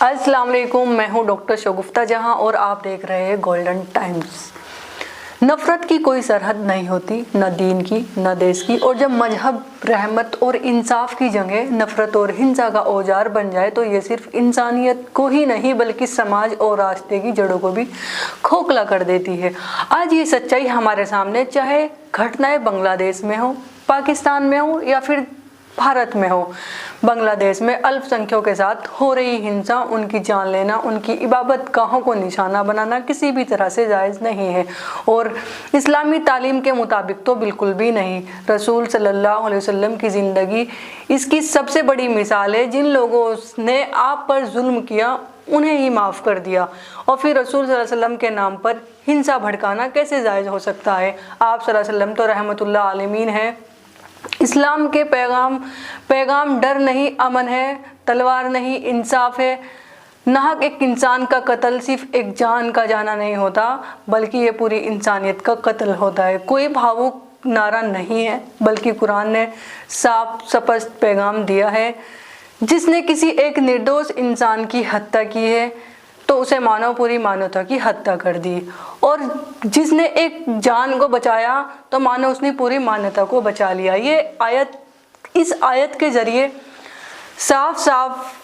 अस्सलाम वालेकुम, मैं हूं डॉक्टर शगुफ्ता जहां और आप देख रहे हैं गोल्डन टाइम्स। नफ़रत की कोई सरहद नहीं होती, न दीन की न देश की, और जब मजहब, रहमत और इंसाफ की जगह नफ़रत और हिंसा का औजार बन जाए तो ये सिर्फ इंसानियत को ही नहीं बल्कि समाज और रास्ते की जड़ों को भी खोखला कर देती है। आज ये सच्चाई हमारे सामने, चाहे घटनाएं बांग्लादेश में हो, पाकिस्तान में हो या फिर भारत में हो। बांग्लादेश में अल्पसंख्यकों के साथ हो रही हिंसा, उनकी जान लेना, उनकी इबादत गाहों को निशाना बनाना किसी भी तरह से जायज़ नहीं है और इस्लामी तालीम के मुताबिक तो बिल्कुल भी नहीं। रसूल सल्लल्लाहु अलैहि वसल्लम की ज़िंदगी इसकी सबसे बड़ी मिसाल है। जिन लोगों ने आप पर जुल्म किया उन्हें ही माफ़ कर दिया, और फिर रसूल सल्लल्लाहु अलैहि वसल्लम के नाम पर हिंसा भड़काना कैसे जायज़ हो सकता है। आप सल्लल्लाहु अलैहि वसल्लम तो रहमतुल्लाह आलमीन है। इस्लाम के पैगाम डर नहीं अमन है, तलवार नहीं इंसाफ है। नाहक एक इंसान का कत्ल सिर्फ एक जान का जाना नहीं होता बल्कि ये पूरी इंसानियत का कत्ल होता है। कोई भावुक नारा नहीं है बल्कि कुरान ने साफ स्पष्ट पैगाम दिया है। जिसने किसी एक निर्दोष इंसान की हत्या की है तो उसे मानो पूरी मानवता की हत्या कर दी, और जिसने एक जान को बचाया तो मानो उसने पूरी मानवता को बचा लिया। इस आयत के जरिए साफ साफ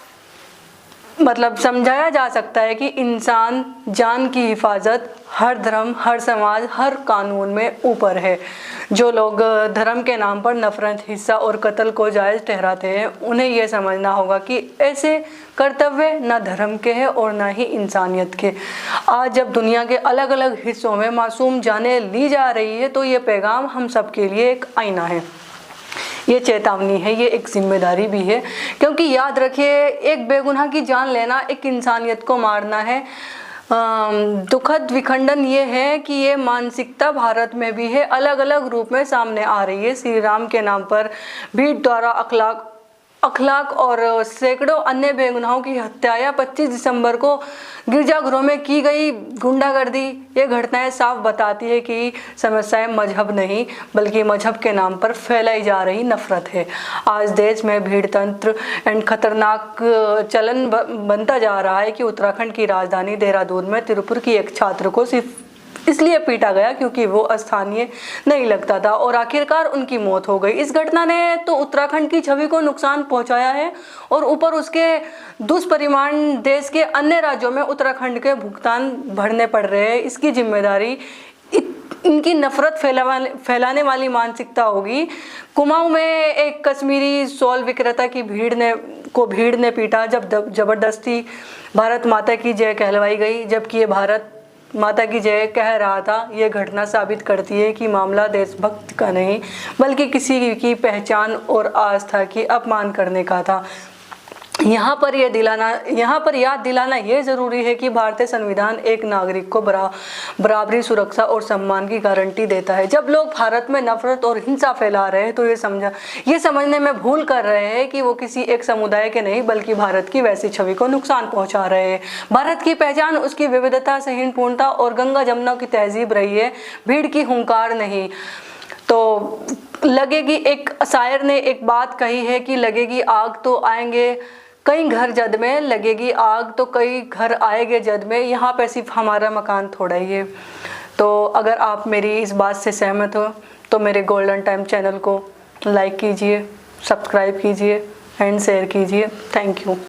मतलब समझाया जा सकता है कि इंसान जान की हिफाजत हर धर्म, हर समाज, हर कानून में ऊपर है। जो लोग धर्म के नाम पर नफरत, हिंसा और कत्ल को जायज़ ठहराते हैं उन्हें यह समझना होगा कि ऐसे कर्तव्य न धर्म के हैं और न ही इंसानियत के। आज जब दुनिया के अलग अलग हिस्सों में मासूम जानें ली जा रही है तो ये पैगाम हम सब के लिए एक आईना है, ये चेतावनी है, ये एक जिम्मेदारी भी है। क्योंकि याद रखिए, एक बेगुनाह की जान लेना एक इंसानियत को मारना है। दुखद विखंडन ये है कि ये मानसिकता भारत में भी है, अलग अलग रूप में सामने आ रही है। श्री राम के नाम पर भीड़ द्वारा अखलाक और सैकड़ों अन्य बेगुनाहों की हत्या या 25 दिसंबर को गिरजाघरों में की गई गुंडागर्दी, ये घटनाएं साफ बताती है कि समस्याएं मजहब नहीं बल्कि मजहब के नाम पर फैलाई जा रही नफरत है। आज देश में भीड़ तंत्र एंड खतरनाक चलन बनता जा रहा है कि उत्तराखंड की राजधानी देहरादून में तिरुपुर की एक छात्र को सिर्फ इसलिए पीटा गया क्योंकि वो स्थानीय नहीं लगता था और आखिरकार उनकी मौत हो गई। इस घटना ने तो उत्तराखंड की छवि को नुकसान पहुंचाया है और ऊपर उसके दुष्परिणाम देश के अन्य राज्यों में उत्तराखंड के भुगतान भरने पड़ रहे हैं। इसकी जिम्मेदारी इनकी नफरत फैलाने वाली मानसिकता होगी। कुमाऊं में एक कश्मीरी शॉल विक्रेता की भीड़ ने पीटा जब जबरदस्ती भारत माता की जय कहलवाई गई, जबकि ये भारत माता की जय कह रहा था। ये घटना साबित करती है कि मामला देशभक्त का नहीं बल्कि किसी की पहचान और आस्था की अपमान करने का था। यहाँ पर याद दिलाना ये ज़रूरी है कि भारतीय संविधान एक नागरिक को बराबरी, सुरक्षा और सम्मान की गारंटी देता है। जब लोग भारत में नफरत और हिंसा फैला रहे हैं तो ये समझने में भूल कर रहे हैं कि वो किसी एक समुदाय के नहीं बल्कि भारत की वैसी छवि को नुकसान पहुंचा रहे हैं। भारत की पहचान उसकी विविधता, सहिष्णुता और गंगा जमुना की तहजीब रही है, भीड़ की हुंकार नहीं। तो लगेगी, एक शायर ने एक बात कही है कि लगेगी आग तो आएंगे कई घर जद में, लगेगी आग तो कई घर आएंगे जद में, यहाँ पे सिर्फ हमारा मकान थोड़ा ही है। तो अगर आप मेरी इस बात से सहमत हो तो मेरे गोल्डन टाइम चैनल को लाइक कीजिए, सब्सक्राइब कीजिए एंड शेयर कीजिए। Thank you.